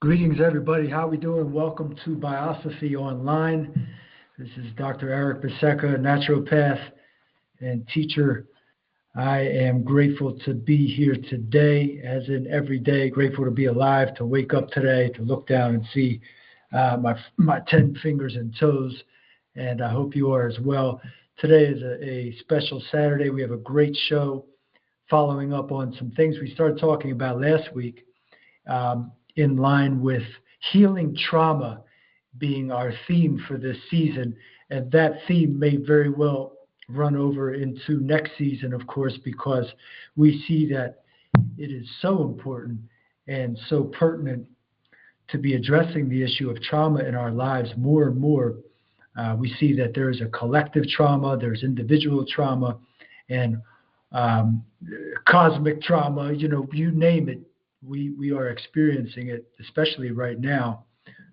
Greetings, everybody. How we doing? Welcome to Biosophy Online. This is Dr. Eric Biseca, naturopath and teacher. I am grateful to be here today, as in every day. Grateful to be alive, to wake up today, to look down and see my 10 fingers and toes, and I hope you are as well. Today is a special Saturday. We have a great show following up on some things we started talking about last week. In line with healing trauma being our theme for this season. And that theme may very well run over into next season, of course, because we see that it is so important and so pertinent to be addressing the issue of trauma in our lives more and more. We see that there is a collective trauma, there's individual trauma, and cosmic trauma, you name it. We are experiencing it, especially right now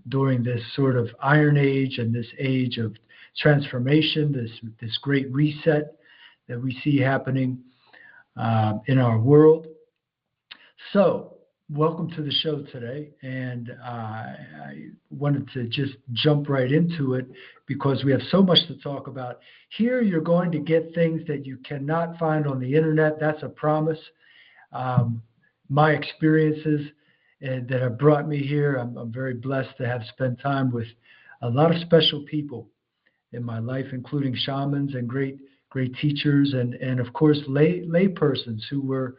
during this sort of iron age and this age of transformation, this great reset that we see happening in our world. So welcome to the show today, and I wanted to just jump right into it because we have so much to talk about. Here you're going to get things that you cannot find on the internet. That's a promise. My experiences that have brought me here, I'm very blessed to have spent time with a lot of special people in my life, including shamans and great teachers, and of course lay persons who were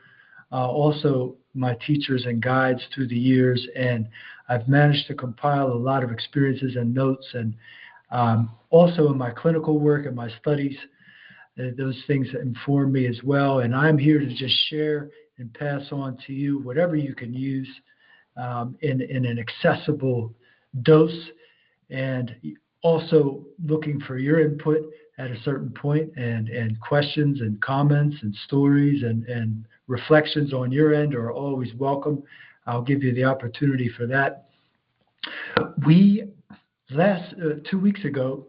also my teachers and guides through the years. And I've managed to compile a lot of experiences and notes, and also in my clinical work and my studies, those things inform me as well. And I'm here to just share and pass on to you whatever you can use in an accessible dose, and also looking for your input at a certain point, and questions and comments and stories and reflections on your end are always welcome. I'll give you the opportunity for that. We 2 weeks ago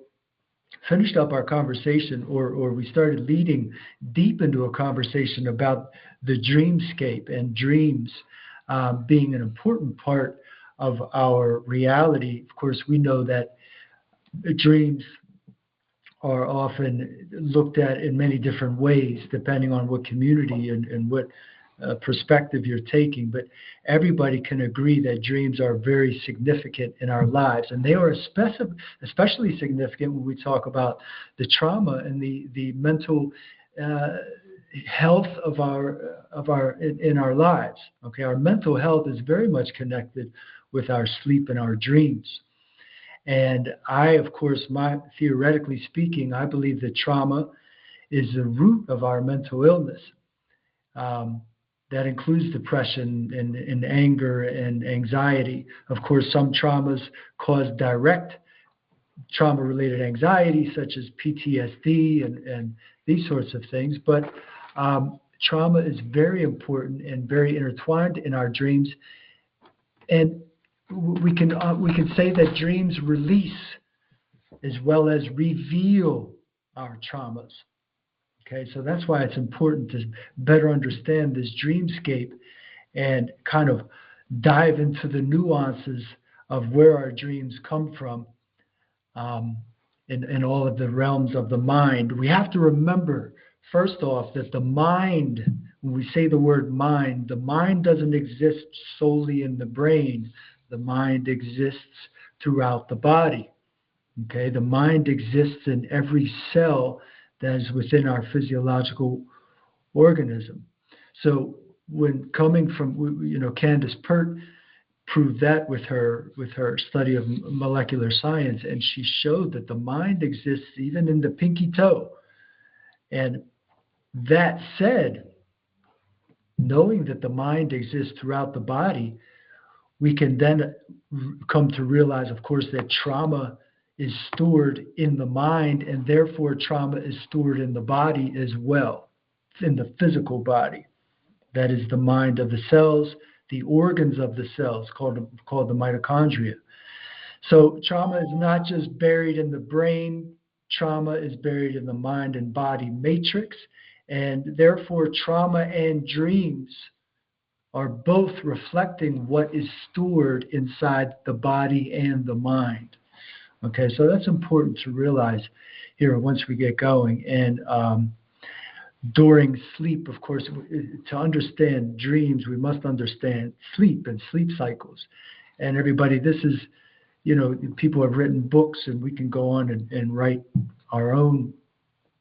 finished up our conversation, or we started leading deep into a conversation about the dreamscape and dreams being an important part of our reality. Of course, we know that dreams are often looked at in many different ways, depending on what community and what perspective you're taking. But everybody can agree that dreams are very significant in our lives, and they are especially significant when we talk about the trauma and the mental health of our lives. Okay, our mental health is very much connected with our sleep and our dreams. And I, of course, theoretically speaking, I believe that trauma is the root of our mental illness. That includes depression and anger and anxiety. Of course, some traumas cause direct trauma-related anxiety, such as PTSD and these sorts of things. But trauma is very important and very intertwined in our dreams. And we can say that dreams release as well as reveal our traumas. Okay, so that's why it's important to better understand this dreamscape and kind of dive into the nuances of where our dreams come from in all of the realms of the mind. We have to remember, first off, that the mind, when we say the word mind, the mind doesn't exist solely in the brain. The mind exists throughout the body. Okay, the mind exists in every cell that is within our physiological organism. So when coming from, Candace Pert proved that with her study of molecular science, and she showed that the mind exists even in the pinky toe. And that said, knowing that the mind exists throughout the body, we can then come to realize, of course, that trauma is stored in the mind, and therefore trauma is stored in the body as well, in the physical body. That is the mind of the cells, the organs of the cells, called the mitochondria. So trauma is not just buried in the brain. Trauma is buried in the mind and body matrix, and therefore trauma and dreams are both reflecting what is stored inside the body and the mind. Okay, so that's important to realize here once we get going. And during sleep, of course, to understand dreams, we must understand sleep and sleep cycles. And everybody, this is, people have written books, and we can go on and write our own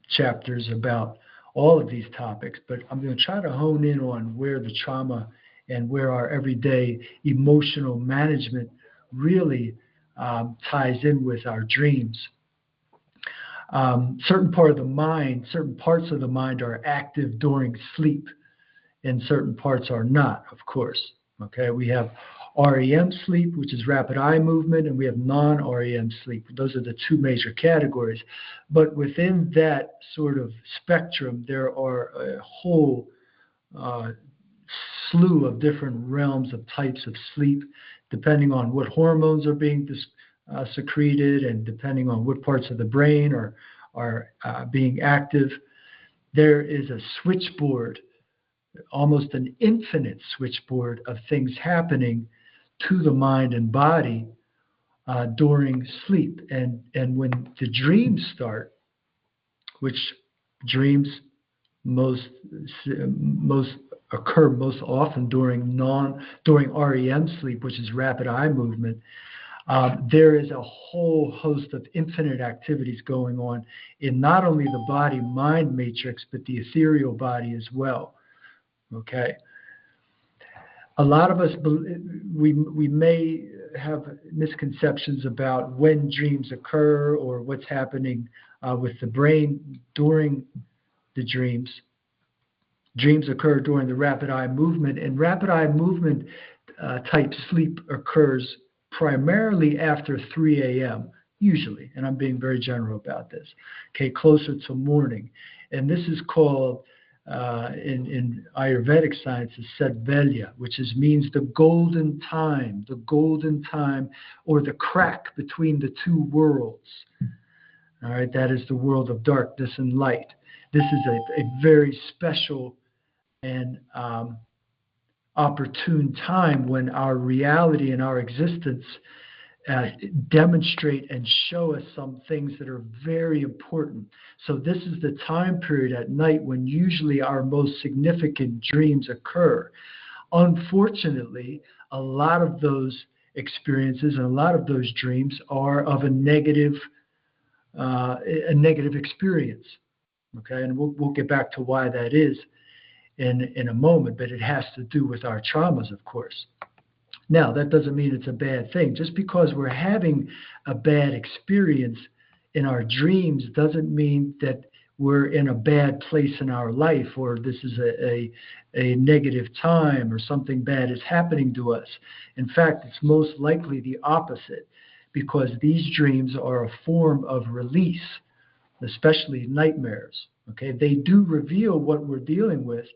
chapters about all of these topics, but I'm going to try to hone in on where the trauma and where our everyday emotional management really ties in with our dreams. Certain parts of the mind are active during sleep, and certain parts are not, of course. Okay, we have REM sleep, which is rapid eye movement, and we have non-REM sleep. Those are the two major categories. But within that sort of spectrum, there are a whole slew of different realms of types of sleep, depending on what hormones are being secreted and depending on what parts of the brain are being active. There is a switchboard, almost an infinite switchboard of things happening to the mind and body during sleep. And when the dreams start, which dreams most occur most often during REM sleep, which is rapid eye movement, there is a whole host of infinite activities going on in not only the body-mind matrix, but the ethereal body as well. Okay. A lot of us, we may have misconceptions about when dreams occur or what's happening with the brain during the dreams. Dreams occur during the rapid eye movement, and rapid eye movement type sleep occurs primarily after 3 a.m., usually, and I'm being very general about this, okay, closer to morning. And this is called, in Ayurvedic sciences, Sadvelya, which means the golden time, or the crack between the two worlds. All right, that is the world of darkness and light. This is a very special and opportune time when our reality and our existence demonstrate and show us some things that are very important. So this is the time period at night when usually our most significant dreams occur. Unfortunately, a lot of those experiences and a lot of those dreams are of a negative experience. Okay, and we'll get back to why that is in a moment, but it has to do with our traumas, of course. Now, that doesn't mean it's a bad thing. Just because we're having a bad experience in our dreams doesn't mean that we're in a bad place in our life, or this is a negative time, or something bad is happening to us. In fact, it's most likely the opposite, because these dreams are a form of release, especially nightmares. Okay, they do reveal what we're dealing with.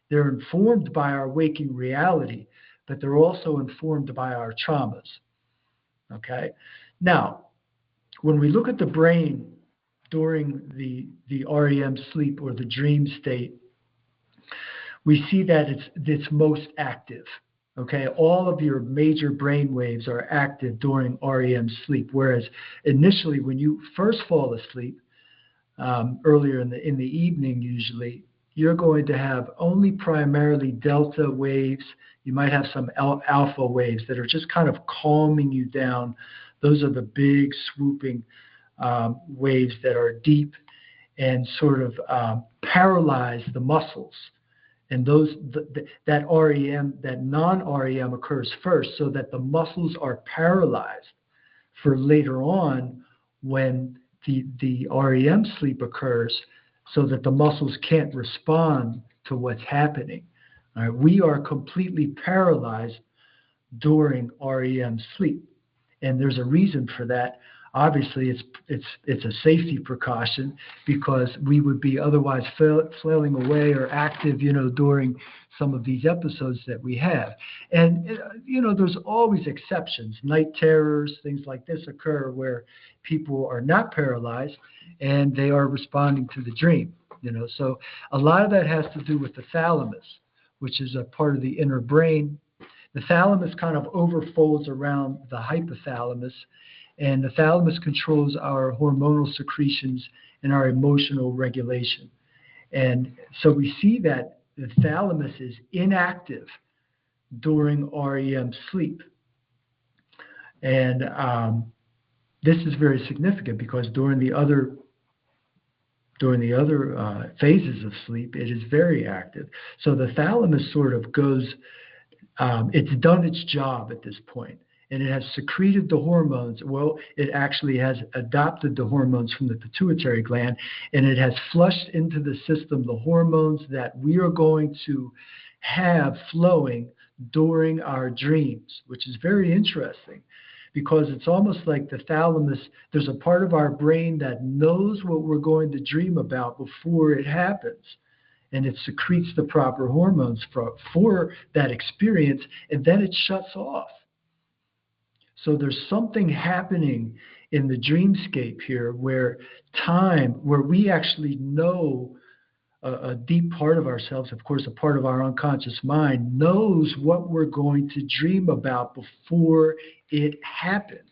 They're informed by our waking reality, but they're also informed by our traumas. Okay, now when we look at the brain during the REM sleep or the dream state, we see that it's most active. Okay, all of your major brain waves are active during REM sleep, whereas initially when you first fall asleep, earlier in the evening usually, you're going to have only primarily delta waves. You might have some alpha waves that are just kind of calming you down. Those are the big swooping waves that are deep and sort of paralyze the muscles. And that REM, that non-REM occurs first, so that the muscles are paralyzed for later on when the REM sleep occurs, so that the muscles can't respond to what's happening. All right? We are completely paralyzed during REM sleep, and there's a reason for that. Obviously, it's a safety precaution, because we would be otherwise flailing away or active, during some of these episodes that we have. And there's always exceptions. Night terrors, things like this occur where people are not paralyzed and they are responding to the dream. So a lot of that has to do with the thalamus, which is a part of the inner brain. The thalamus kind of overfolds around the hypothalamus, and the thalamus controls our hormonal secretions and our emotional regulation. And so we see that the thalamus is inactive during REM sleep. And this is very significant because during the other phases of sleep, it is very active. So the thalamus sort of goes, it's done its job at this point, and it has secreted the hormones. Well, it actually has adopted the hormones from the pituitary gland, and it has flushed into the system the hormones that we are going to have flowing during our dreams, which is very interesting. Because it's almost like the thalamus, there's a part of our brain that knows what we're going to dream about before it happens. And it secretes the proper hormones for that experience, and then it shuts off. So there's something happening in the dreamscape here where we actually know a deep part of ourselves, of course, a part of our unconscious mind, knows what we're going to dream about before it happens,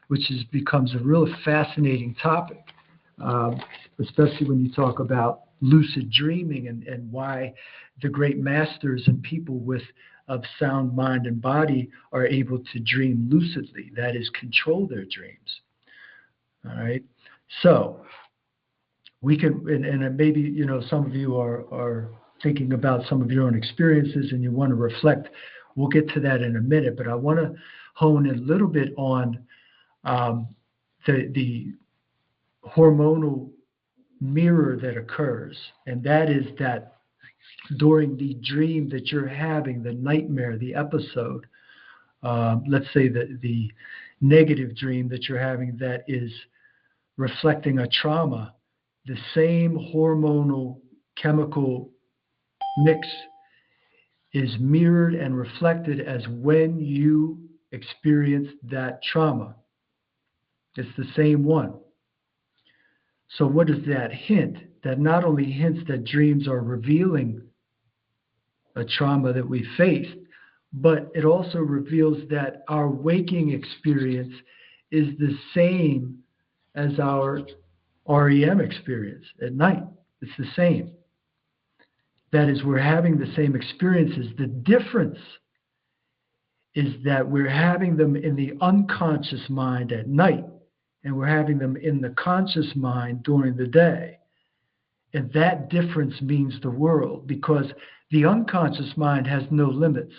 which becomes a real fascinating topic, especially when you talk about lucid dreaming and why the great masters and people of sound mind and body are able to dream lucidly, that is, control their dreams. All right, so we can, and maybe some of you are thinking about some of your own experiences and you want to reflect. We'll get to that in a minute, but I want to hone in a little bit on the hormonal mirror that occurs, and that is that during the dream that you're having, the nightmare, the episode, let's say the negative dream that you're having that is reflecting a trauma, the same hormonal chemical mix is mirrored and reflected as when you experience that trauma. It's the same one. So what does that hint? That not only hints that dreams are revealing a trauma that we faced, but it also reveals that our waking experience is the same as our REM experience at night. It's the same. That is, we're having the same experiences. The difference is that we're having them in the unconscious mind at night, and we're having them in the conscious mind during the day. And that difference means the world, because the unconscious mind has no limits.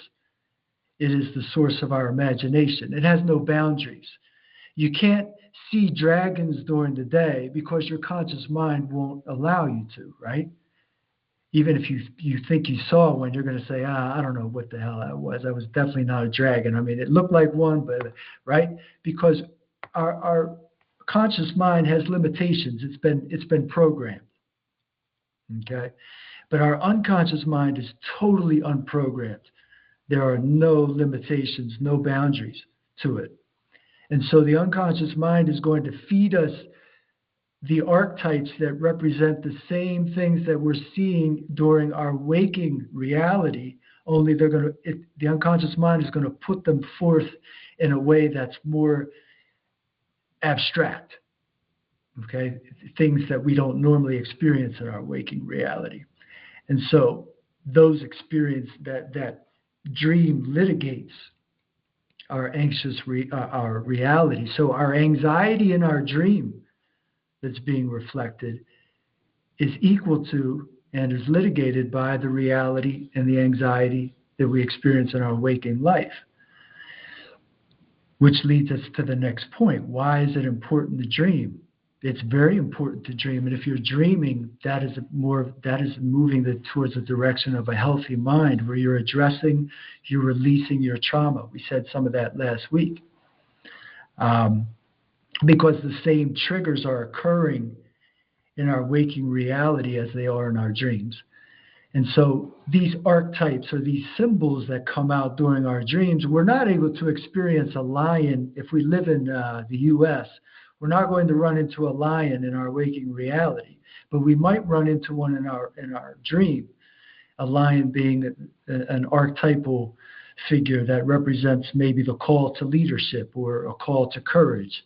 It is the source of our imagination. It has no boundaries. You can't see dragons during the day because your conscious mind won't allow you to, right? Even if you think you saw one, you're going to say, I don't know what the hell that was. That was definitely not a dragon. I mean, it looked like one, but right? Because our conscious mind has limitations. It's been programmed. Okay? But our unconscious mind is totally unprogrammed. There are no limitations, no boundaries to it. And so the unconscious mind is going to feed us the archetypes that represent the same things that we're seeing during our waking reality, only the unconscious mind is going to put them forth in a way that's more abstract, okay? Things that we don't normally experience in our waking reality. And so those experience that dream litigates our our reality. So our anxiety in our dream that's being reflected is equal to and is litigated by the reality and the anxiety that we experience in our waking life. Which leads us to the next point. Why is it important to dream? It's very important to dream, and if you're dreaming, that is moving towards the direction of a healthy mind, where you're releasing your trauma. We said some of that last week, because the same triggers are occurring in our waking reality as they are in our dreams. And so these archetypes or these symbols that come out during our dreams, we're not able to experience a lion. If we live in the U.S., we're not going to run into a lion in our waking reality, but we might run into one in our dream. a lion being an archetypal figure that represents maybe the call to leadership or a call to courage,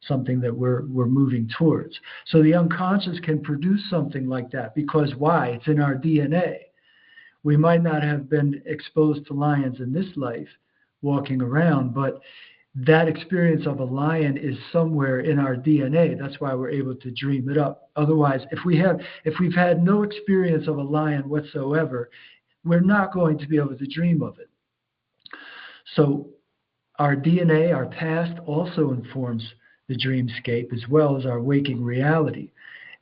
something that we're moving towards. So the unconscious can produce something like that because why? It's in our DNA. We might not have been exposed to lions in this life walking around, but that experience of a lion is somewhere in our DNA. That's why we're able to dream it up. Otherwise, if we've had no experience of a lion whatsoever, we're not going to be able to dream of it. So our DNA, our past, also informs the dreamscape as well as our waking reality.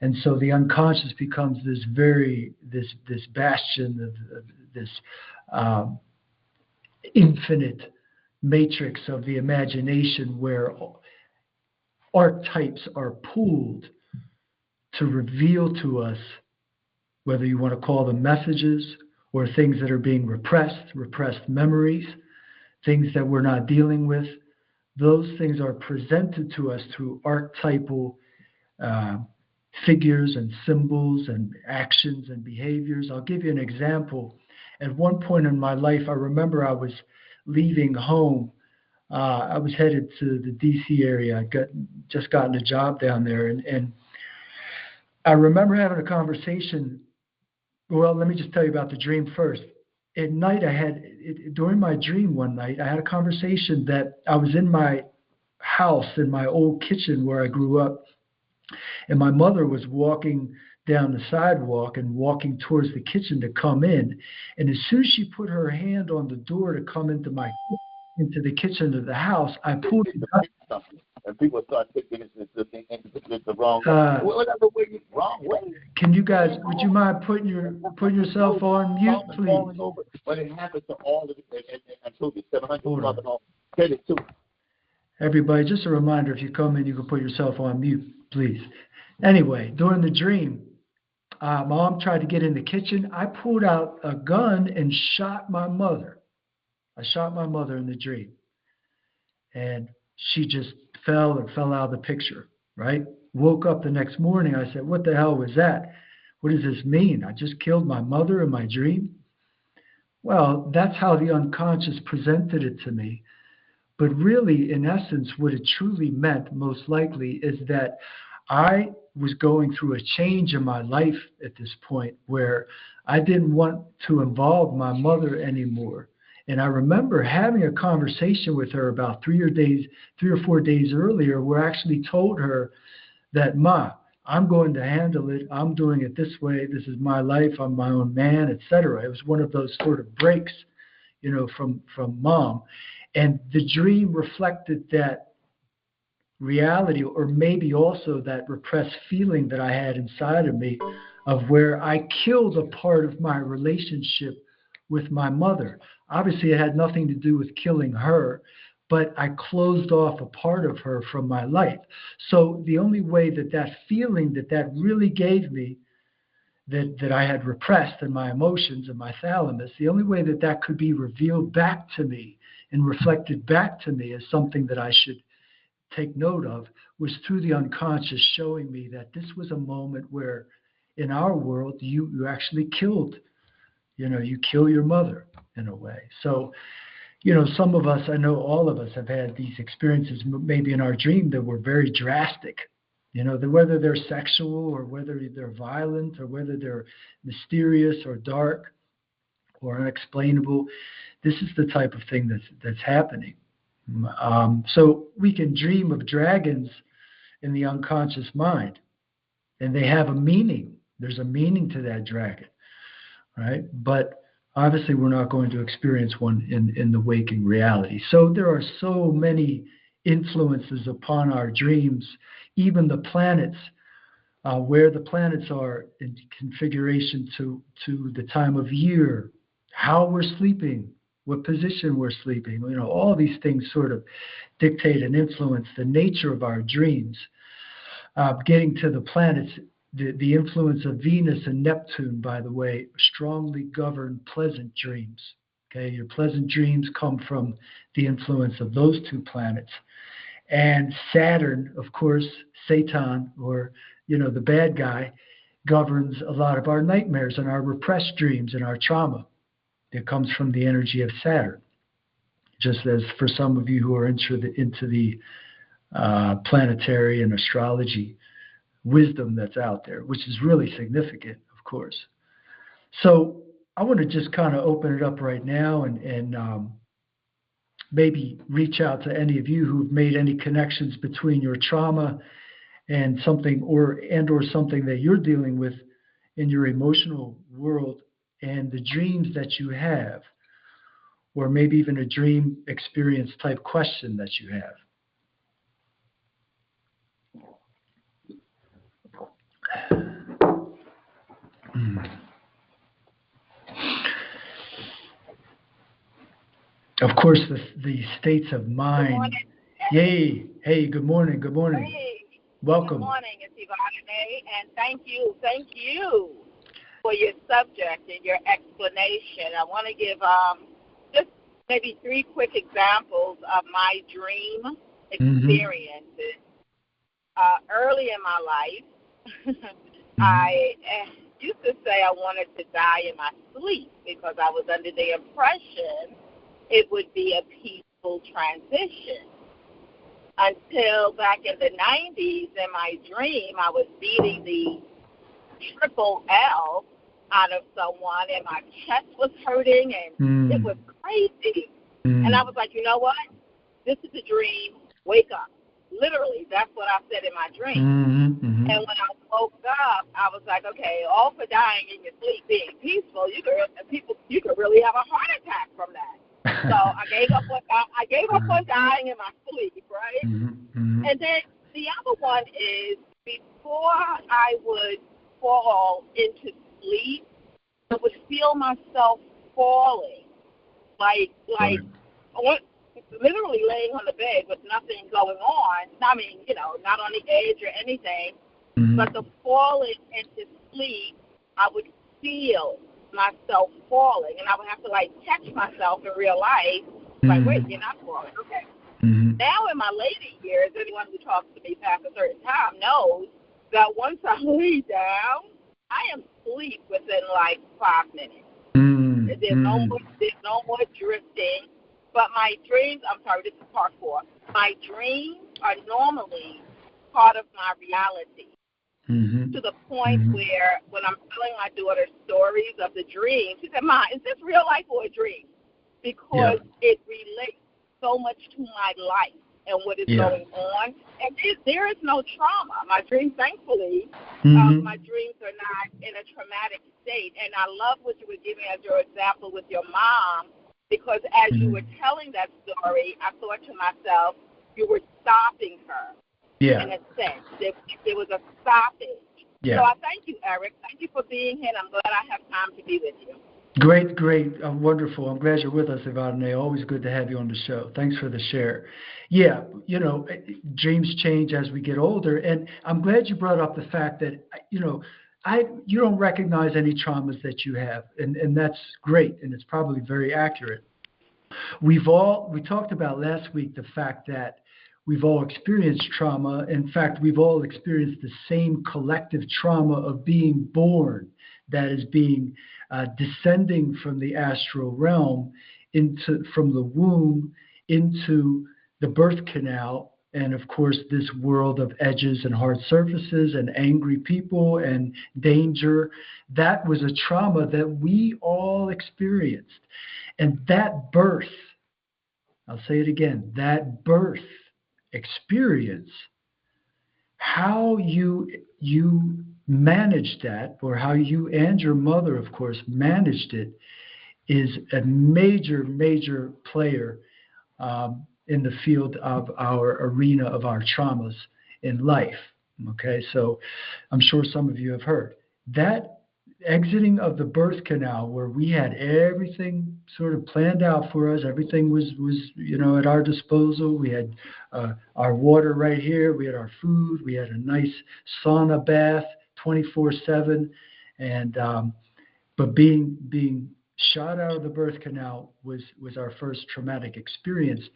And so the unconscious becomes this bastion of this infinite matrix of the imagination where archetypes are pooled to reveal to us, whether you want to call them messages or things that are being repressed memories, things that we're not dealing with. Those things are presented to us through archetypal figures and symbols and actions and behaviors. I'll give you an example. At one point in my life, I remember I was leaving home. I was headed to the D.C. area. I just gotten a job down there. And I remember having a conversation. Well, let me just tell you about the dream first. At night, during my dream one night, I had a conversation that I was in my house, in my old kitchen where I grew up, and my mother was walking down the sidewalk and walking towards the kitchen to come in. And as soon as she put her hand on the door to come into the kitchen of the house, I pulled it up. And people start taking it the wrong way. Whatever way, wrong way. Can you guys, would you mind putting yourself on mute, please? But it happens to all of it. And I told you, 700 credit to it. Everybody, just a reminder, if you come in, you can put yourself on mute, please. Anyway, during the dream, Mom tried to get in the kitchen. I pulled out a gun and shot my mother. I shot my mother in the dream. And she just fell out of the picture, right? Woke up the next morning. I said, what the hell was that? What does this mean? I just killed my mother in my dream? Well, that's how the unconscious presented it to me. But really, in essence, what it truly meant, most likely, is that I was going through a change in my life at this point where I didn't want to involve my mother anymore. And I remember having a conversation with her about 3 or 4 days earlier, where I actually told her that, Ma, I'm going to handle it. I'm doing it this way. This is my life. I'm my own man, etc. It was one of those sort of breaks, from Mom. And the dream reflected that reality, or maybe also that repressed feeling that I had inside of me of where I killed a part of my relationship with my mother. Obviously, it had nothing to do with killing her, but I closed off a part of her from my life. So the only way that feeling that really gave me, that I had repressed in my emotions and my thalamus, the only way that could be revealed back to me and reflected back to me as something that I should take note of was through the unconscious showing me that this was a moment where in our world you actually killed, you kill your mother in a way. So, some of us, I know all of us have had these experiences maybe in our dream that were very drastic, whether they're sexual or whether they're violent or whether they're mysterious or dark or unexplainable. This is the type of thing that's happening. So we can dream of dragons in the unconscious mind, and they have a meaning. There's a meaning to that dragon, right? But obviously we're not going to experience one in the waking reality. So there are so many influences upon our dreams, even the planets, where the planets are in configuration to the time of year, how we're sleeping, what position we're sleeping. All these things sort of dictate and influence the nature of our dreams. Getting to the planets, the influence of Venus and Neptune, by the way, strongly govern pleasant dreams. Okay, your pleasant dreams come from the influence of those two planets. And Saturn, of course, Satan, or the bad guy, governs a lot of our nightmares and our repressed dreams and our trauma. It comes from the energy of Saturn. Just as for some of you who are into the planetary and astrology wisdom that's out there, which is really significant, of course. So I want to just kind of open it up right now and maybe reach out to any of you who've made any connections between your trauma and something or something that you're dealing with in your emotional world and the dreams that you have, or maybe even a dream experience type question that you have. Of course, the states of mind. Yay! Hey, good morning. Good morning. Hey, welcome. Good morning, it's Yvonne, and thank you for your subject and your explanation. I want to give just maybe 3 quick examples of my dream experiences. Early in my life, I used to say I wanted to die in my sleep because I was under the impression it would be a peaceful transition. Until back in the 90s, in my dream, I was beating the triple L out of someone, and my chest was hurting, and it was crazy. And I was like, you know what? This is a dream. Wake up. Literally, that's what I said in my dream. And when I woke up, I was like, okay, all for dying in your sleep being peaceful, you could really have a heart attack from that. So I gave up on dying in my sleep, right? And then the other one is before I would fall into sleep, I would feel myself falling, like literally laying on the bed with nothing going on. I mean, not on the edge or anything, but the falling into sleep, I would feel myself falling, and I would have to catch myself in real life. Wait, you're not falling. Okay. Now in my later years, anyone who talks to me past a certain time knows that once I lay down, I am asleep within 5 minutes. There's no more drifting. But my dreams, I'm sorry, this is part 4. My dreams are normally part of my reality. To the point where when I'm telling my daughter stories of the dream, she said, Ma, is this real life or a dream? Because it relates so much to my life and what is going on. And there is no trauma. My dreams, thankfully, my dreams are not in a traumatic state. And I love what you were giving as your example with your mom, because as you were telling that story, I thought to myself, you were stopping her. In a sense, there was a stoppage. So I thank you, Eric. Thank you for being here, and I'm glad I have time to be with you. Great. Wonderful. I'm glad you're with us, Yvonne. Always good to have you on the show. Thanks for the share. Yeah, dreams change as we get older, and I'm glad you brought up the fact that, you don't recognize any traumas that you have, and that's great, and it's probably very accurate. We talked about last week the fact that we've all experienced trauma. In fact, we've all experienced the same collective trauma of being born, that is being descending from the astral realm from the womb into the birth canal, and of course this world of edges and hard surfaces and angry people and danger. That was a trauma that we all experienced. And that birth, I'll say it again, that birth experience, how you managed that, or how you and your mother, of course, managed it, is a major player in the field of our arena of our traumas in life. Okay, so I'm sure some of you have heard that exiting of the birth canal, where we had everything sort of planned out for us. Everything was at our disposal. We had our water right here. We had our food. We had a nice sauna bath 24/7. And but being shot out of the birth canal was our first traumatic experience.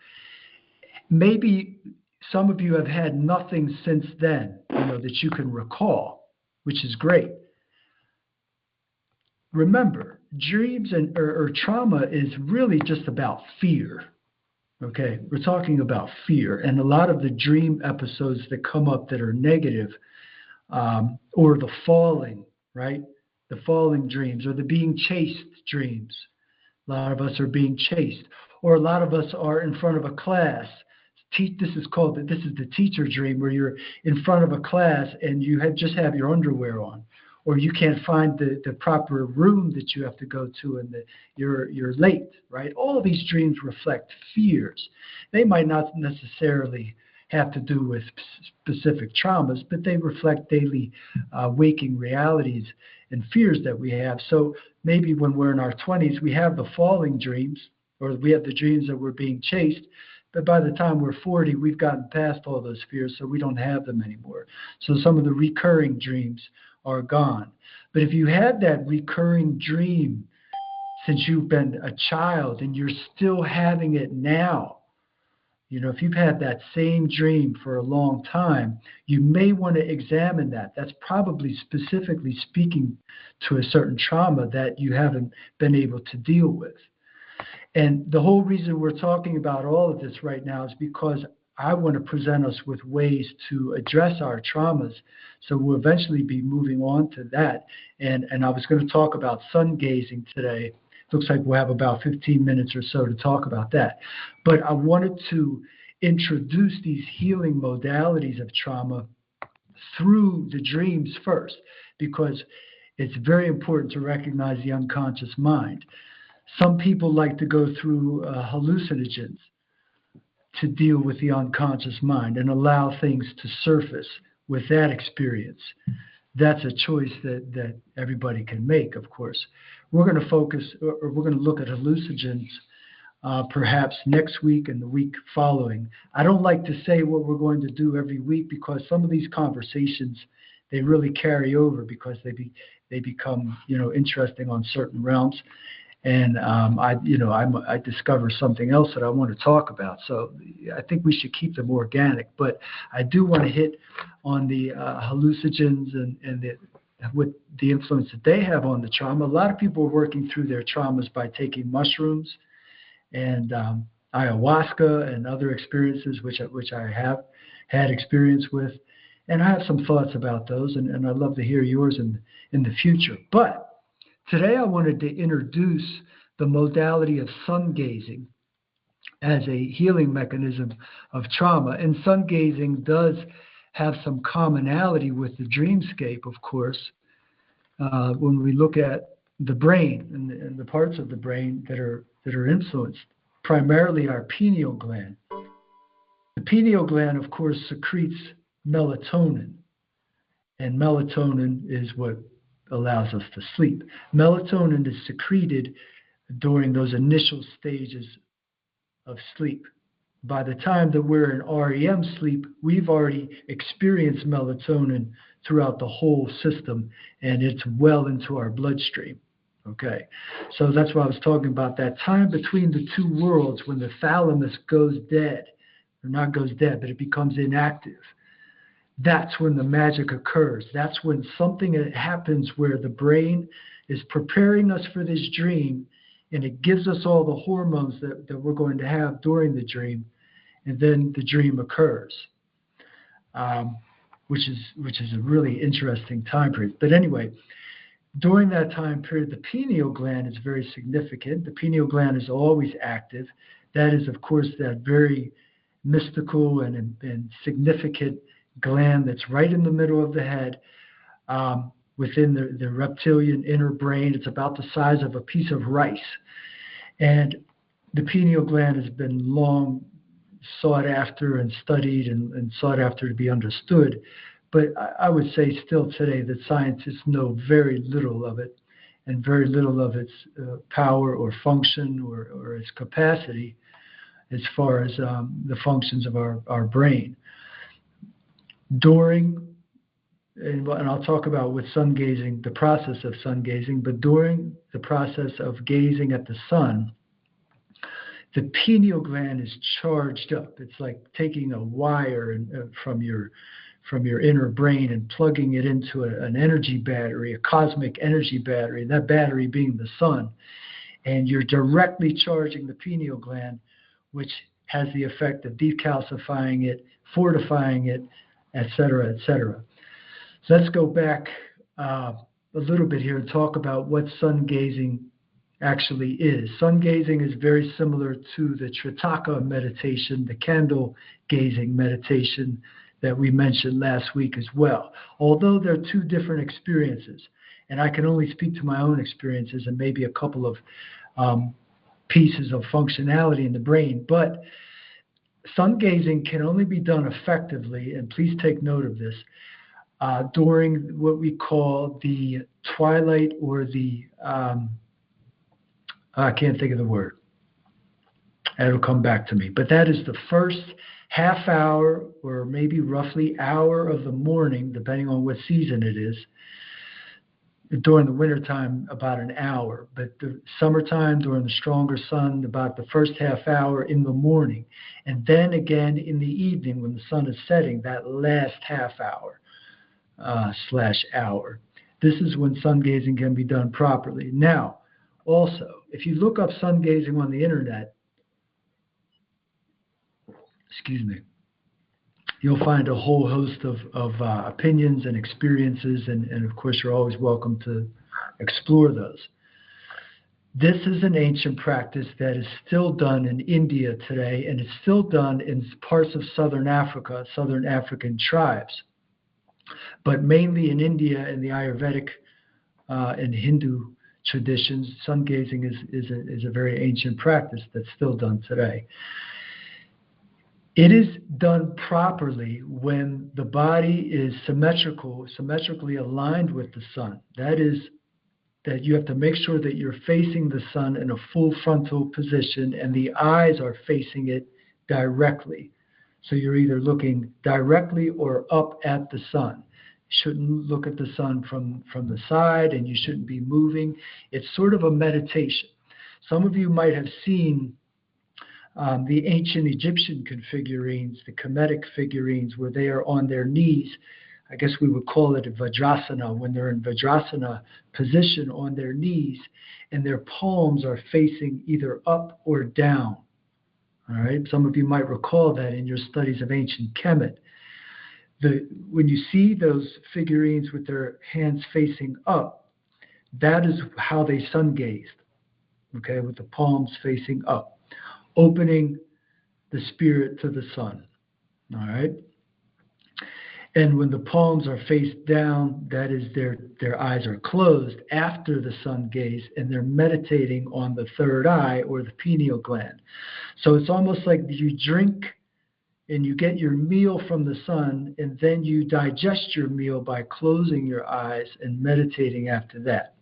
Maybe some of you have had nothing since then, that you can recall, which is great. remember, dreams or trauma is really just about fear. Okay, we're talking about fear, and a lot of the dream episodes that come up that are negative, or the falling, right? The falling dreams, or the being chased dreams. A lot of us are being chased, or a lot of us are in front of a class. This is the teacher dream, where you're in front of a class and you just have your underwear on, or you can't find the proper room that you have to go to, and you're late, right? All of these dreams reflect fears. They might not necessarily have to do with specific traumas, but they reflect daily waking realities and fears that we have. So maybe when we're in our 20s, we have the falling dreams, or we have the dreams that we're being chased, but by the time we're 40, we've gotten past all those fears, so we don't have them anymore. So some of the recurring dreams are gone. But if you had that recurring dream since you've been a child and you're still having it now, if you've had that same dream for a long time, you may want to examine that. That's probably specifically speaking to a certain trauma that you haven't been able to deal with. And the whole reason we're talking about all of this right now is because I want to present us with ways to address our traumas. So we'll eventually be moving on to that. And I was going to talk about sun gazing today. Looks like we'll have about 15 minutes or so to talk about that. But I wanted to introduce these healing modalities of trauma through the dreams first, because it's very important to recognize the unconscious mind. Some people like to go through hallucinogens to deal with the unconscious mind and allow things to surface with that experience. That's a choice that everybody can make, of course. We're going to focus, or we're going to look at hallucinogens perhaps next week and the week following. I don't like to say what we're going to do every week, because some of these conversations, they really carry over, because they become interesting on certain realms. And I discover something else that I want to talk about. So I think we should keep them organic. But I do want to hit on the hallucinogens and with the influence that they have on the trauma. A lot of people are working through their traumas by taking mushrooms and ayahuasca and other experiences, which I have had experience with. And I have some thoughts about those, and I'd love to hear yours in the future. But today I wanted to introduce the modality of sun gazing as a healing mechanism of trauma. And sun gazing does have some commonality with the dreamscape, of course, when we look at the brain and the parts of the brain that are influenced, primarily our pineal gland. The pineal gland, of course, secretes melatonin, and melatonin is what allows us to sleep. Melatonin is secreted during those initial stages of sleep. By the time that we're in REM sleep, we've already experienced melatonin throughout the whole system, and it's well into our bloodstream. Okay, so that's why I was talking about that time between the two worlds, when the thalamus goes dead, or not goes dead, but it becomes inactive. That's when the magic occurs. That's when something happens where the brain is preparing us for this dream, and it gives us all the hormones that we're going to have during the dream, and then the dream occurs, which is a really interesting time period. But anyway, during that time period, the pineal gland is very significant. The pineal gland is always active. That is, of course, that very mystical and significant gland that's right in the middle of the head, within the reptilian inner brain. It's about the size of a piece of rice. And the pineal gland has been long sought after and studied and sought after to be understood. But I would say still today that scientists know very little of it, and very little of its power or function or its capacity as far as the functions of our brain. And I'll talk about with sun gazing, the process of sun gazing, but during the process of gazing at the sun, the pineal gland is charged up. It's like taking a wire from from your inner brain and plugging it into an energy battery, a cosmic energy battery, that battery being the sun, and you're directly charging the pineal gland, which has the effect of decalcifying it, fortifying it, et cetera, et cetera. So let's go back a little bit here and talk about what sun gazing actually is. Sun gazing is very similar to the Tritaka meditation, the candle gazing meditation that we mentioned last week as well. Although they're two different experiences, and I can only speak to my own experiences and maybe a couple of pieces of functionality in the brain, but sun gazing can only be done effectively, and please take note of this, during what we call the twilight or the I can't think of the word. It'll come back to me. But that is the first half hour or maybe roughly hour of the morning, depending on what season it is. During the wintertime, about an hour. But the summertime, during the stronger sun, about the first half hour in the morning. And then again in the evening when the sun is setting, that last half hour / hour. This is when sun gazing can be done properly. Now, also, if you look up sun gazing on the internet, you'll find a whole host of opinions and experiences, and of course you're always welcome to explore those. This is an ancient practice that is still done in India today, and it's still done in parts of southern Africa, southern African tribes. But mainly in India and the Ayurvedic and Hindu traditions, sun gazing is a very ancient practice that's still done today. It is done properly when the body is symmetrically aligned with the sun. That is, that you have to make sure that you're facing the sun in a full frontal position and the eyes are facing it directly. So you're either looking directly or up at the sun. Shouldn't look at the sun from the side, and you shouldn't be moving. It's sort of a meditation. Some of you might have seen the ancient Egyptian figurines, the Kemetic figurines, where they are on their knees. I guess we would call it a Vajrasana, when they're in Vajrasana position on their knees, and their palms are facing either up or down. All right. Some of you might recall that in your studies of ancient Kemet. When you see those figurines with their hands facing up, that is how they sun gazed, okay, with the palms facing up, opening the spirit to the sun, all right? And when the palms are face down, that is their eyes are closed after the sun gaze, and they're meditating on the third eye or the pineal gland. So it's almost like you drink and you get your meal from the sun, and then you digest your meal by closing your eyes and meditating after that.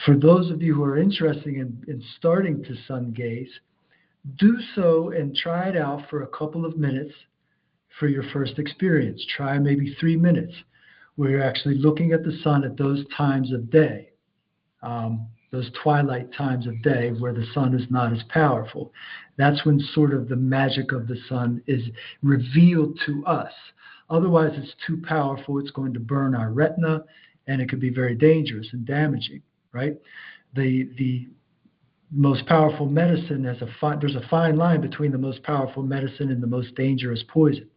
For those of you who are interested in starting to sun gaze, do so and try it out for a couple of minutes for your first experience. Try maybe 3 minutes where you're actually looking at the sun at those times of day, those twilight times of day where the sun is not as powerful. That's when sort of the magic of the sun is revealed to us. Otherwise, it's too powerful. It's going to burn our retina, and it could be very dangerous and damaging, right? The most powerful medicine there's a fine line between the most powerful medicine and the most dangerous poison.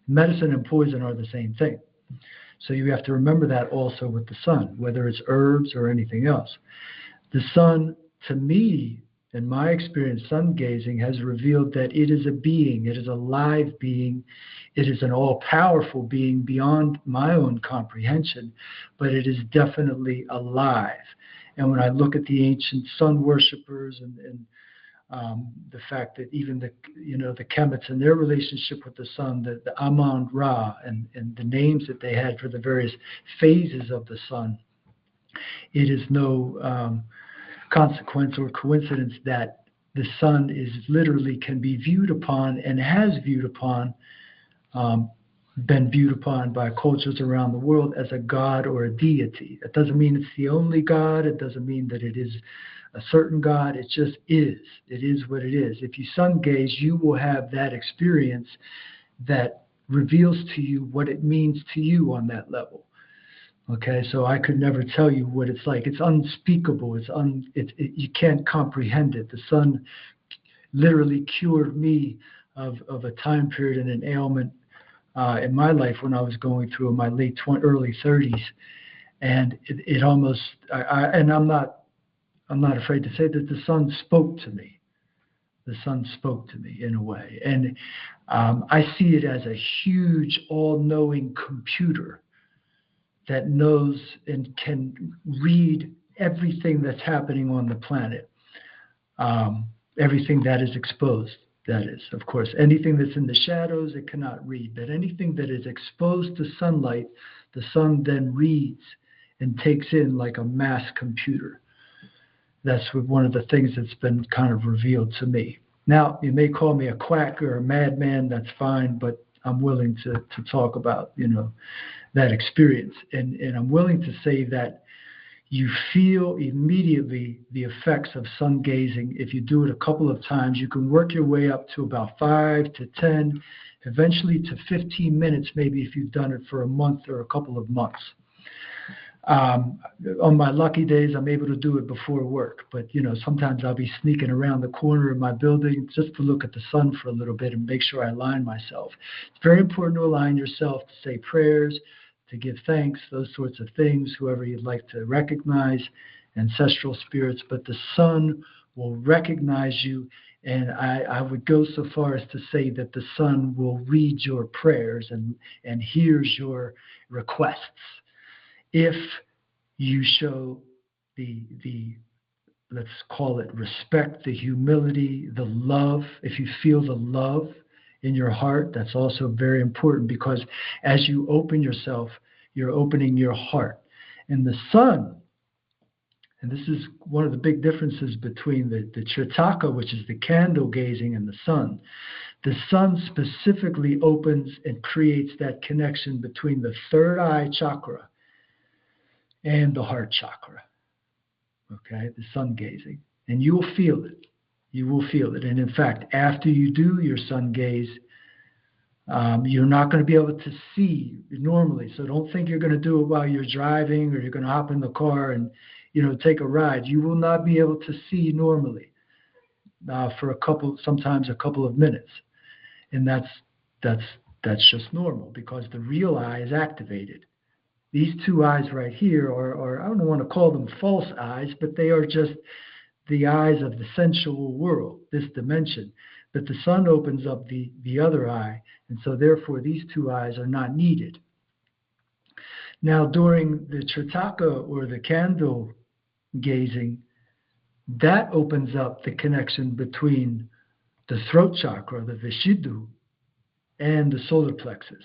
Medicine and poison are the same thing. So you have to remember that also with the sun, whether it's herbs or anything else. The sun, to me, in my experience, sun gazing has revealed that it is a being, it is a live being, it is an all-powerful being beyond my own comprehension, but it is definitely alive. And when I look at the ancient sun worshippers and the fact that even the Kemets and their relationship with the sun, the Amon-Ra, and the names that they had for the various phases of the sun, it is no consequence or coincidence that the sun is literally can be viewed upon and has been viewed upon by cultures around the world as a god or a deity. It doesn't mean it's the only god. It doesn't mean that it is a certain god. It just is. It is what it is. If you sun gaze, you will have that experience that reveals to you what it means to you on that level. Okay, so I could never tell you what it's like. It's unspeakable. You can't comprehend it. The sun literally cured me of a time period and an ailment in my life when I was going through my early 30s, and it almost. And I'm not afraid to say that the sun spoke to me. The sun spoke to me in a way, and I see it as a huge, all-knowing computer that knows and can read everything that's happening on the planet, everything that is exposed. That is, of course, anything that's in the shadows, it cannot read. But anything that is exposed to sunlight, the sun then reads and takes in like a mass computer. That's one of the things that's been kind of revealed to me. Now, you may call me a quack or a madman, that's fine, but I'm willing to talk about, that experience. And I'm willing to say that you feel immediately the effects of sun gazing. If you do it a couple of times, you can work your way up to about 5 to 10, eventually to 15 minutes, maybe if you've done it for a month or a couple of months. On my lucky days, I'm able to do it before work, but sometimes I'll be sneaking around the corner of my building just to look at the sun for a little bit and make sure I align myself. It's very important to align yourself, to say prayers, to give thanks, those sorts of things, whoever you'd like to recognize, ancestral spirits, but the sun will recognize you, and I would go so far as to say that the sun will read your prayers and hears your requests. If you show the let's call it respect, the humility, the love, if you feel the love in your heart, that's also very important, because as you open yourself, you're opening your heart. And the sun, and this is one of the big differences between the Tritaka, which is the candle gazing, and the sun. The sun specifically opens and creates that connection between the third eye chakra and the heart chakra, okay, the sun gazing. And you will feel it. You will feel it. And in fact, after you do your sun gaze, you're not going to be able to see normally. So don't think you're going to do it while you're driving, or you're going to hop in the car and, take a ride. You will not be able to see normally for sometimes a couple of minutes. And that's just normal, because the real eye is activated. These two eyes right here are, I don't want to call them false eyes, but they are just the eyes of the sensual world, this dimension. But the sun opens up the other eye, and so therefore these two eyes are not needed. Now, during the Tritaka, or the candle gazing, that opens up the connection between the throat chakra, the Vishuddha, and the solar plexus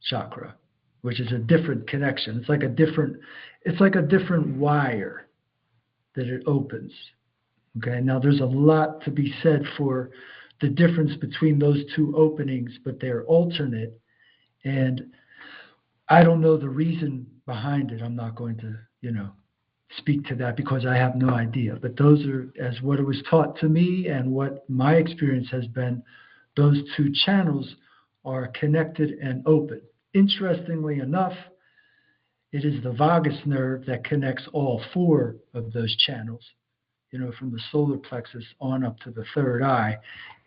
chakra, which is a different connection. It's like a different wire that it opens. Okay, now there's a lot to be said for the difference between those two openings, but they're alternate, and I don't know the reason behind it. I'm not going to, speak to that, because I have no idea. But those are, as what it was taught to me and what my experience has been, those two channels are connected and open. Interestingly enough, it is the vagus nerve that connects all four of those channels, from the solar plexus on up to the third eye.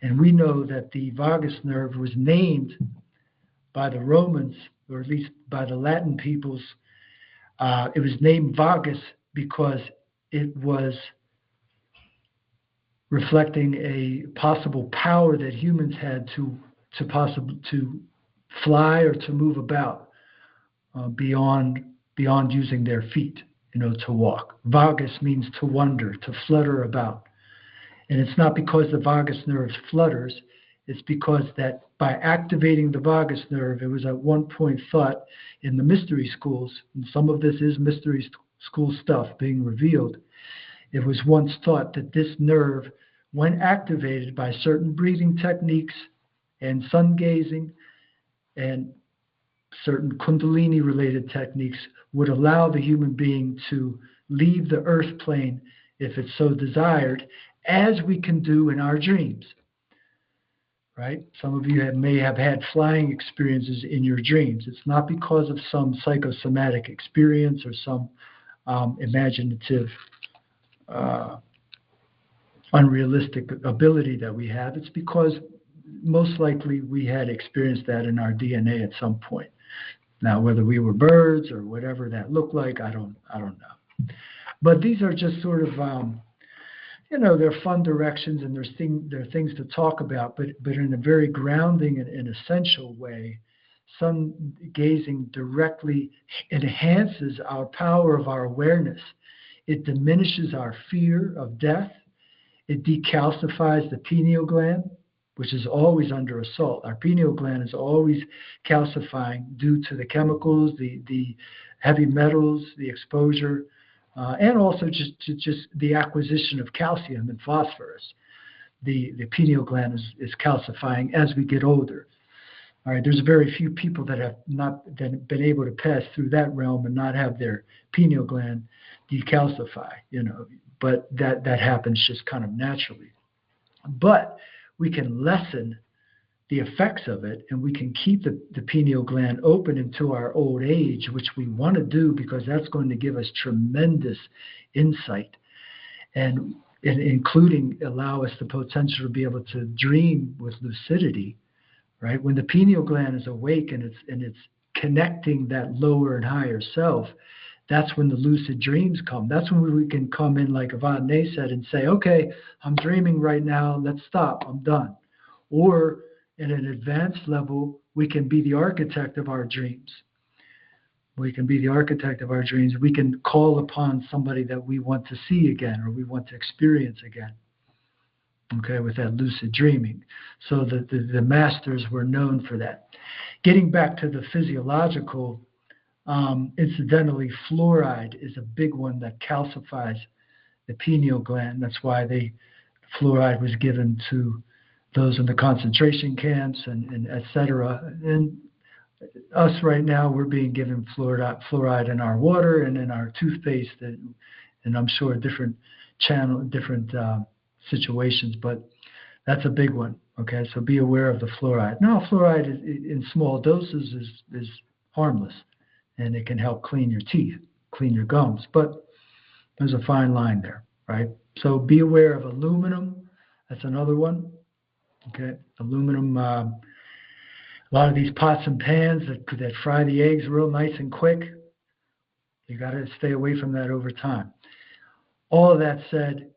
And we know that the vagus nerve was named by the Romans, or at least by the Latin peoples. It was named vagus because it was reflecting a possible power that humans had to fly or to move about beyond using their feet, to walk. Vagus means to wander, to flutter about. And it's not because the vagus nerve flutters, it's because that by activating the vagus nerve, it was at one point thought in the mystery schools, and some of this is mystery school stuff being revealed, it was once thought that this nerve, when activated by certain breathing techniques and sun gazing and certain kundalini-related techniques, would allow the human being to leave the earth plane if it so desired, as we can do in our dreams. right? Some of you may have had flying experiences in your dreams. It's not because of some psychosomatic experience or some imaginative, unrealistic ability that we have. It's because most likely we had experienced that in our DNA at some point. Now, whether we were birds or whatever that looked like, I don't know. But these are just sort of, they're fun directions, and there are things to talk about, but in a very grounding and essential way. Sun gazing directly enhances our power of our awareness. It diminishes our fear of death. It decalcifies the pineal gland, which is always under assault. Our pineal gland is always calcifying due to the chemicals, the heavy metals, the exposure, and also just the acquisition of calcium and phosphorus. The pineal gland is calcifying as we get older. All right, there's very few people that have not been able to pass through that realm and not have their pineal gland decalcify, but that happens just kind of naturally. But we can lessen the effects of it, and we can keep the pineal gland open into our old age, which we want to do because that's going to give us tremendous insight, and including allow us the potential to be able to dream with lucidity, right? When the pineal gland is awake and it's connecting that lower and higher self, that's when the lucid dreams come. That's when we can come in, like Avadne said, and say, okay, I'm dreaming right now. Let's stop. I'm done. Or at an advanced level, we can be the architect of our dreams. We can be the architect of our dreams. We can call upon somebody that we want to see again or we want to experience again, okay, with that lucid dreaming. So the masters were known for that. Getting back to the physiological, incidentally, fluoride is a big one that calcifies the pineal gland. That's why fluoride was given to those in the concentration camps and et cetera. And us right now, we're being given fluoride in our water and in our toothpaste, and I'm sure different situations, but that's a big one. Okay, so be aware of the fluoride. Now, fluoride in small doses is harmless, and it can help clean your teeth, clean your gums, but there's a fine line there, right? So be aware of aluminum. That's another one. Okay, aluminum. A lot of these pots and pans that fry the eggs real nice and quick, you got to stay away from that over time. All of that said,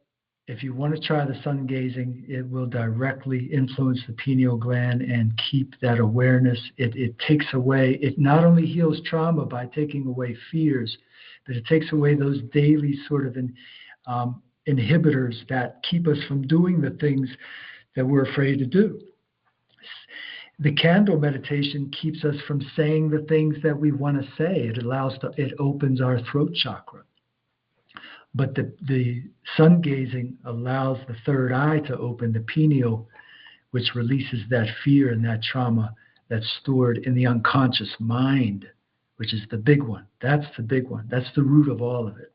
if you want to try the sun gazing, it will directly influence the pineal gland and keep that awareness. It takes away, it not only heals trauma by taking away fears, but it takes away those daily sort of inhibitors that keep us from doing the things that we're afraid to do. The candle meditation keeps us from saying the things that we want to say. It opens our throat chakra. But the sun gazing allows the third eye to open, the pineal, which releases that fear and that trauma that's stored in the unconscious mind, which is the big one. That's the big one. That's the root of all of it.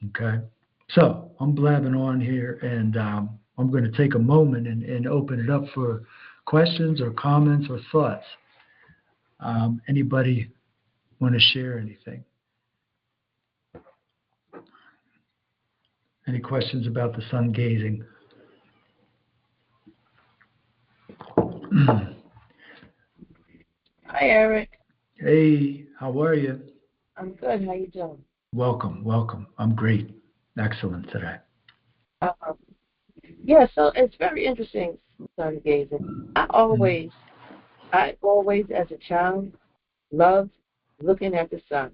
Okay? So I'm blabbing on here, and I'm going to take a moment and open it up for questions or comments or thoughts. Anybody want to share anything? Any questions about the sun gazing? Hi, Eric. Hey, how are you? I'm good. How you doing? Welcome. I'm great. Excellent today. Yeah, so it's very interesting, sun gazing. I always, as a child, loved looking at the sun.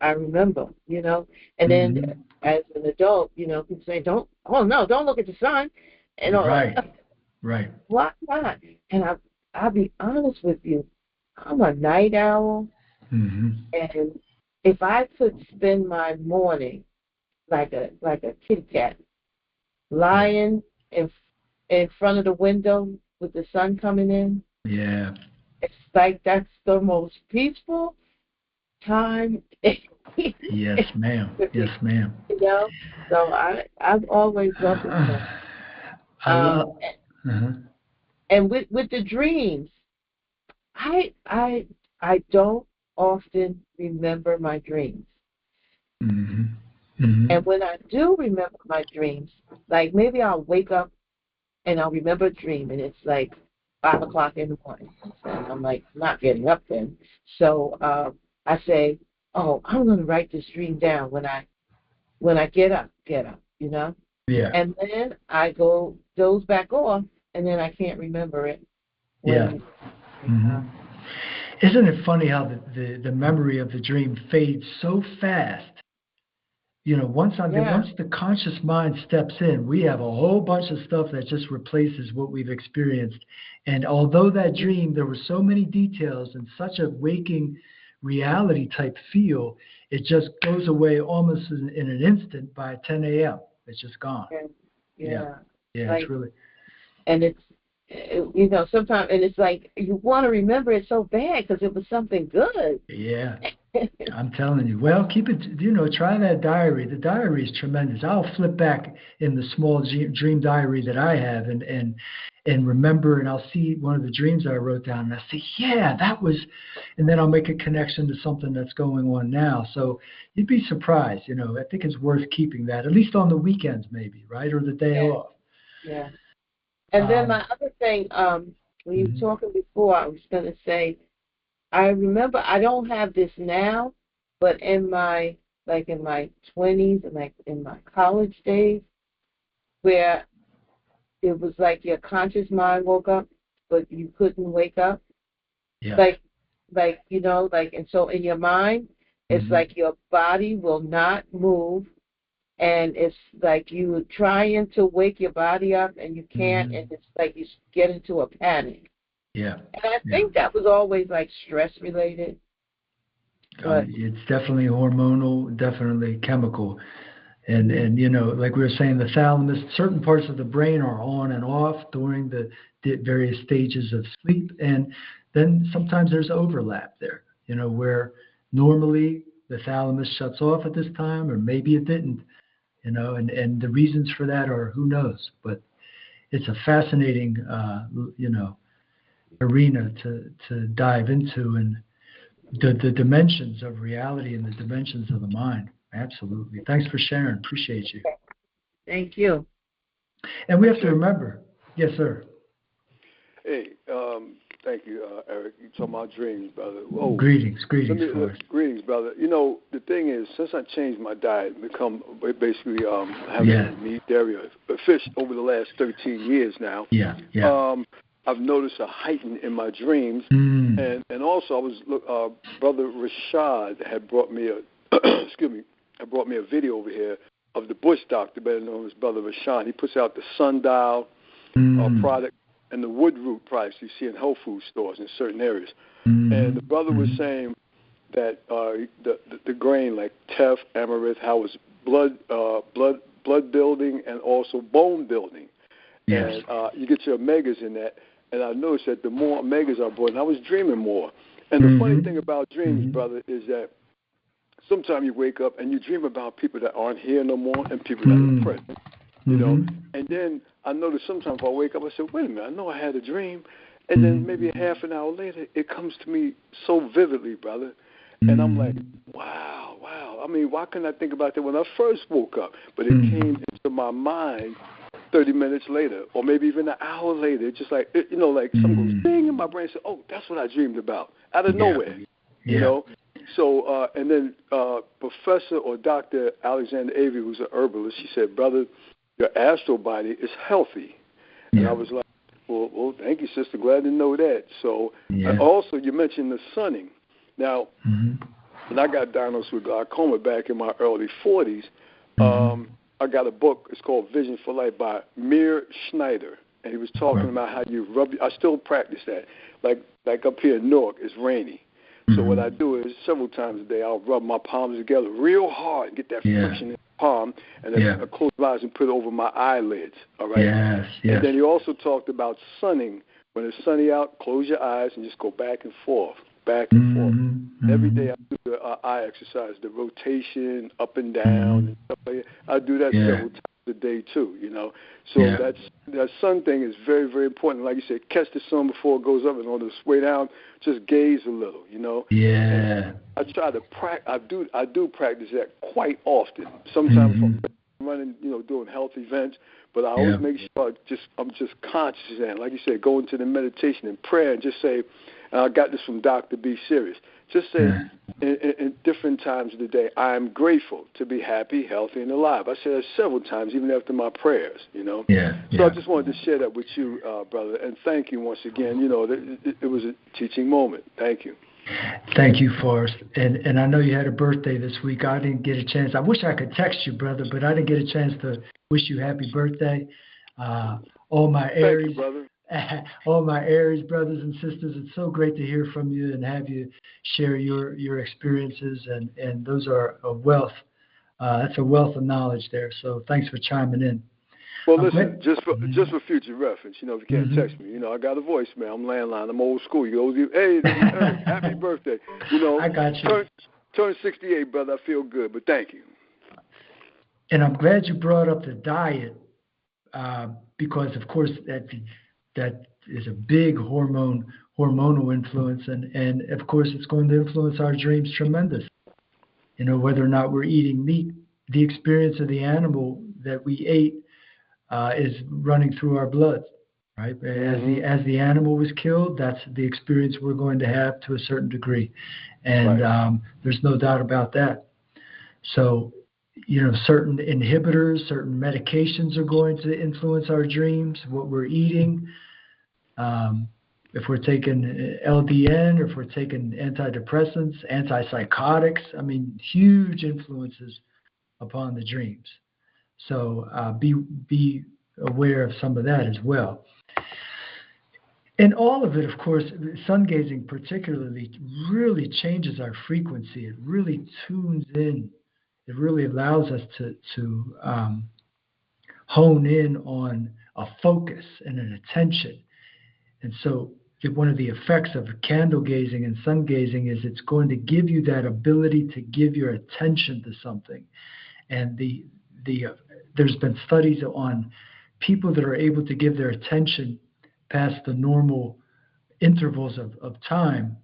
I remember, and then as an adult, people say, don't look at the sun. And Right. Why not? And I'll be honest with you, I'm a night owl, and if I could spend my morning like a kitty cat, lying in front of the window with the sun coming in, it's like that's the most peaceful time. Yes, ma'am. So I've always loved the sun. And with the dreams, I don't often remember my dreams. Mm-hmm. Mm-hmm. And when I do remember my dreams, like maybe I'll wake up and I'll remember a dream, and it's like 5 o'clock in the morning, and I'm like not getting up then. So I say, oh, I'm going to write this dream down when I get up, you know. Yeah. And then I go doze back off, and then I can't remember it. When, Isn't it funny how the memory of the dream fades so fast? You know, once the conscious mind steps in, we have a whole bunch of stuff that just replaces what we've experienced. And although that dream, there were so many details and such a waking reality type feel, it just goes away almost in an instant by 10 a.m. It's just gone. Yeah. Yeah, it's really. And it's, you know, sometimes, and it's like you want to remember it so bad because it was something good. Yeah. I'm telling you. Well, keep it, try that diary. The diary is tremendous. I'll flip back in the small dream diary that I have and remember, and I'll see one of the dreams I wrote down, and I say, yeah, that was, and then I'll make a connection to something that's going on now. So you'd be surprised, I think it's worth keeping that, at least on the weekends maybe, right, or the day off. Yeah. And then my other thing, when you were talking before, I was going to say, I remember I don't have this now, but in my 20s and like in my college days, where it was like your conscious mind woke up, but you couldn't wake up. Yeah. And so in your mind, it's like your body will not move, and it's like you trying to wake your body up and you can't, and it's like you get into a panic. Yeah. And I think that was always like stress related. But it's definitely hormonal, definitely chemical. And like we were saying, the thalamus, certain parts of the brain are on and off during the various stages of sleep. And then sometimes there's overlap there, where normally the thalamus shuts off at this time, or maybe it didn't, and the reasons for that are who knows. But it's a fascinating, arena to dive into, and the dimensions of reality and the dimensions of the mind. Absolutely. Thanks for sharing. Appreciate you. Thank you. And we have to remember. Yes, sir. Hey, thank you, Eric. You talking about dreams, brother. Whoa. Greetings, Greetings, brother. The thing is, since I changed my diet, become basically having meat, dairy, fish over the last 13 years now. Yeah. I've noticed a heighten in my dreams, and also I was Brother Rashad had brought me a video over here of the Bush doctor, better known as Brother Rashad. He puts out the sundial product and the wood root products you see in health food stores in certain areas. And the brother was saying that the grain like teff, amaranth, how it's blood building and also bone building. Yes. And you get your omegas in that. And I noticed that the more omegas I brought, and I was dreaming more. And the funny thing about dreams, brother, is that sometimes you wake up and you dream about people that aren't here no more and people that are present. You know? And then I notice sometimes if I wake up, I say, wait a minute, I know I had a dream. And then maybe a half an hour later, it comes to me so vividly, brother. And I'm like, wow. I mean, why couldn't I think about that when I first woke up? But it came into my mind 30 minutes later, or maybe even an hour later. It's just like, like something goes ding in my brain. Say, oh, that's what I dreamed about, out of nowhere. You know? So, and then Professor or Dr. Alexander Avery, who's an herbalist, she said, brother, your astral body is healthy. And I was like, well, thank you, sister. Glad to know that. So, also, you mentioned the sunning. Now, when I got diagnosed with glaucoma back in my early 40s, I got a book. It's called Vision for Life by Mir Schneider. And he was talking about how you rub. I still practice that. Like up here in Newark, it's rainy. So what I do is several times a day, I'll rub my palms together real hard and get that friction in the palm, and then I close my eyes and put it over my eyelids. All right. Yes. And then he also talked about sunning. When it's sunny out, close your eyes and just go back and forth. Every day I do the eye exercise, the rotation up and down and stuff like that. I do that several times the day too, So that sun thing is very, very important. Like you said, catch the sun before it goes up, and on the way down, just gaze a little, Yeah. And I try to I do practice that quite often. Sometimes if I'm running, doing health events, but I always make sure I'm just conscious of that. Like you said, go into the meditation and prayer and just say, and I got this from Dr. B. Serious. Just say in different times of the day, I am grateful to be happy, healthy, and alive. I say that several times, even after my prayers, So I just wanted to share that with you, brother, and thank you once again. It was a teaching moment. Thank you. Thank you, Forrest. And I know you had a birthday this week. I didn't get a chance. I wish I could text you, brother, but I didn't get a chance to wish you happy birthday. All my Aries, thank you, brother. All my Aries brothers and sisters, it's so great to hear from you and have you share your experiences, and those are a wealth. That's a wealth of knowledge there. So thanks for chiming in. Well, listen, just for future reference, if you can't text me, I got a voicemail. I'm landline. I'm old school. Hey, this is Eric. Happy birthday. I got you. Turn 68, brother. I feel good, but thank you. And I'm glad you brought up the diet because, of course, that is a big hormonal influence, and of course, it's going to influence our dreams tremendously. Whether or not we're eating meat, the experience of the animal that we ate is running through our blood, right? As the animal was killed, that's the experience we're going to have to a certain degree, and there's no doubt about that. So, certain inhibitors, certain medications are going to influence our dreams, what we're eating. If we're taking LDN, or if we're taking antidepressants, antipsychotics, huge influences upon the dreams. So be aware of some of that as well. And all of it, of course, sun gazing particularly really changes our frequency. It really tunes in. It really allows us to hone in on a focus and an attention. And so one of the effects of candle gazing and sun gazing is it's going to give you that ability to give your attention to something. And there's been studies on people that are able to give their attention past the normal intervals of time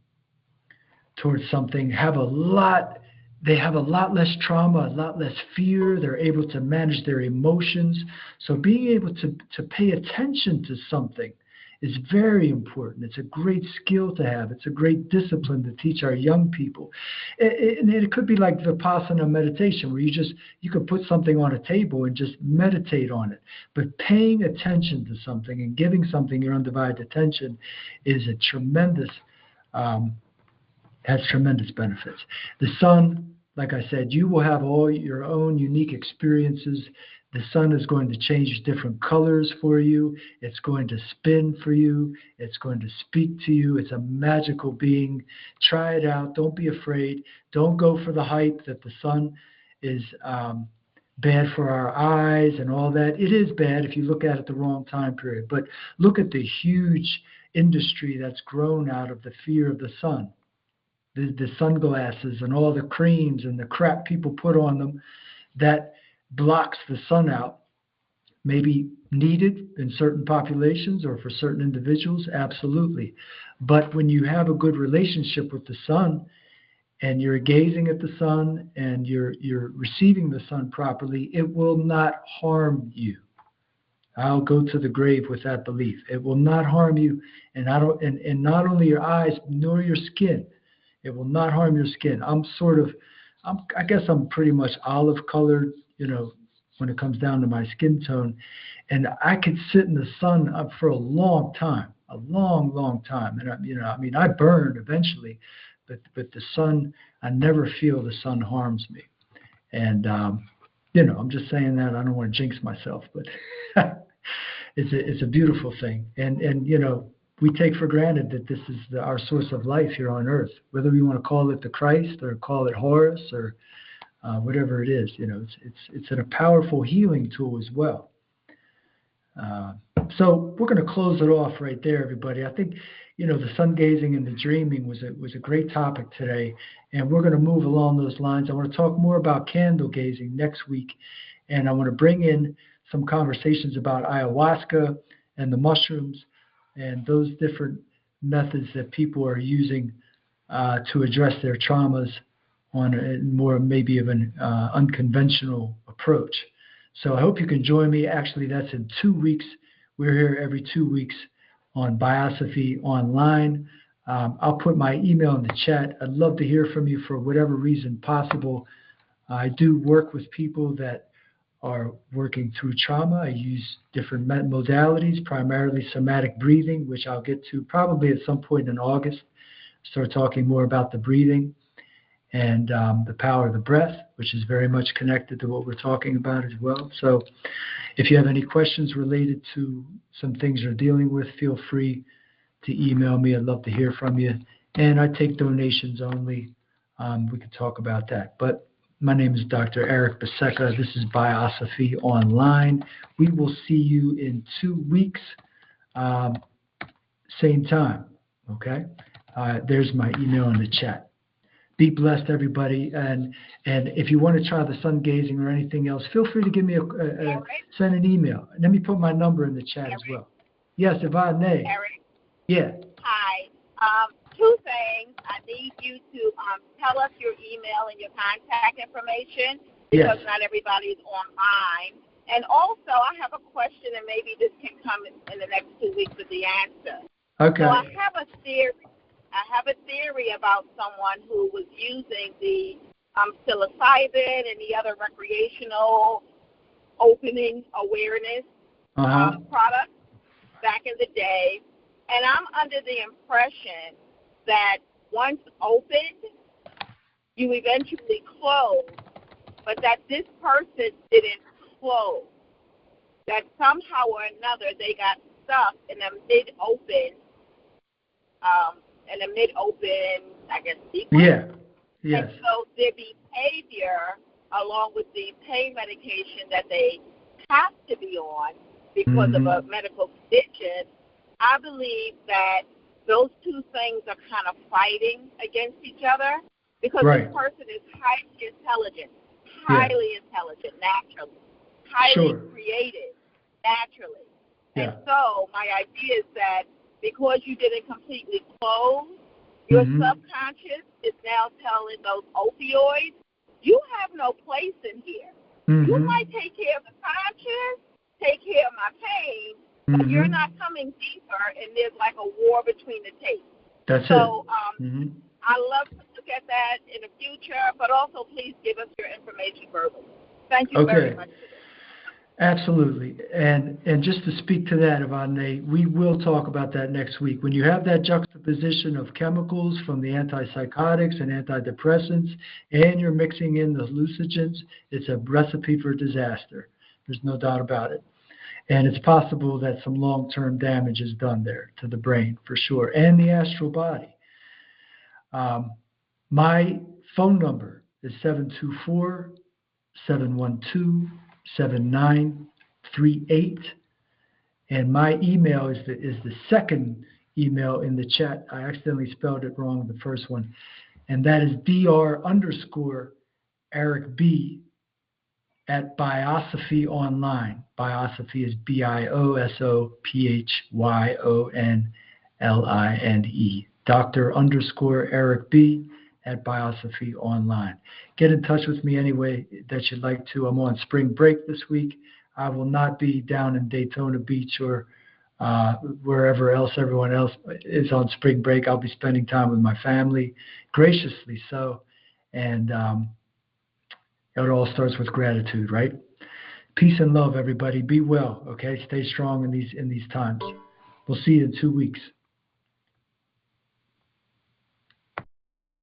towards something they have a lot less trauma, a lot less fear. They're able to manage their emotions. So being able to pay attention to something is very important. It's a great skill to have. It's a great discipline to teach our young people. And it could be like Vipassana meditation, where you could put something on a table and just meditate on it. But paying attention to something and giving something your undivided attention is a tremendous, has tremendous benefits. The sun, like I said, you will have all your own unique experiences. The sun is going to change different colors for you. It's going to spin for you. It's going to speak to you. It's a magical being. Try it out. Don't be afraid. Don't go for the hype that the sun is bad for our eyes and all that. It is bad if you look at it the wrong time period. But look at the huge industry that's grown out of the fear of the sun. The sunglasses and all the creams and the crap people put on them that blocks the sun out, maybe needed in certain populations or for certain individuals, absolutely. But when you have a good relationship with the sun and you're gazing at the sun and you're receiving the sun properly, it will not harm you. I'll go to the grave with that belief. It will not harm you, and not only your eyes nor your skin. It will not harm your skin. I guess I'm pretty much olive colored, when it comes down to my skin tone. And I could sit in the sun for a long time, a long, long time. And I burn eventually, but the sun, I never feel the sun harms me. And, I'm just saying that. I don't want to jinx myself, but it's a beautiful thing. And we take for granted that this is our source of life here on earth, whether we want to call it the Christ or call it Horus or whatever it is. It's a powerful healing tool as well. So we're going to close it off right there, everybody. I think the sun gazing and the dreaming was a great topic today, and we're going to move along those lines. I want to talk more about candle gazing next week, And I want to bring in some conversations about ayahuasca and the mushrooms and those different methods that people are using to address their traumas on a more maybe of an unconventional approach. So I hope you can join me. Actually, that's in 2 weeks. We're here every 2 weeks on Biosophy Online. I'll put my email in the chat. I'd love to hear from you for whatever reason possible. I do work with people that are working through trauma. I use different modalities, primarily somatic breathing, which I'll get to probably at some point in August. Start talking more about the breathing and the power of the breath, which is very much connected to what we're talking about as well. So if you have any questions related to some things you're dealing with, feel free to email me. I'd love to hear from you. And I take donations only. We can talk about that. But my name is Dr. Eric Beseca. This is Biosophy Online. We will see you in 2 weeks, same time, okay? There's my email in the chat. Be blessed, everybody. And if you want to try the sun gazing or anything else, feel free to give me send an email. Let me put my number in the chat as well. Yes, Yvonne. Eric. Yeah. Hi. 2 things. I need you to tell us your email and your contact information because not everybody's online. And also, I have a question, and maybe this can come in the next 2 weeks with the answer. Okay. So I have a theory about someone who was using the psilocybin and the other recreational opening awareness products back in the day. And I'm under the impression that once opened, you eventually close, but that this person didn't close. That somehow or another they got stuck in a mid-open, I guess, sequence. Yeah. Yes. And so their behavior, along with the pain medication that they have to be on because of a medical condition, I believe that those 2 things are kind of fighting against each other because this person is highly intelligent naturally, highly creative naturally. And so my idea is that because you didn't completely close, your subconscious is now telling those opioids, you have no place in here. You might take care of the conscious, take care of my pain, but you're not coming deeper, and there's like a war between the tapes. That's so, I love to look at that in the future, but also please give us your information verbally. Thank you very much. Absolutely. And just to speak to that, Yvonne, we will talk about that next week. When you have that juxtaposition of chemicals from the antipsychotics and antidepressants, and you're mixing in the hallucinogens, it's a recipe for disaster. There's no doubt about it. And it's possible that some long-term damage is done there to the brain, for sure, and the astral body. My phone number is 724-712-7938. And my email is the second email in the chat. I accidentally spelled it wrong, the first one. And that is Dr._Eric B. at Biosophy Online. Biosophy is BIOSOPHYONLINE. Dr._Eric B. at Biosophy Online. Get in touch with me any way that you'd like to. I'm on spring break this week. I will not be down in Daytona Beach or wherever else everyone else is on spring break. I'll be spending time with my family, graciously so. And it all starts with gratitude, right? Peace and love, everybody. Be well, okay? Stay strong in these times. We'll see you in 2 weeks.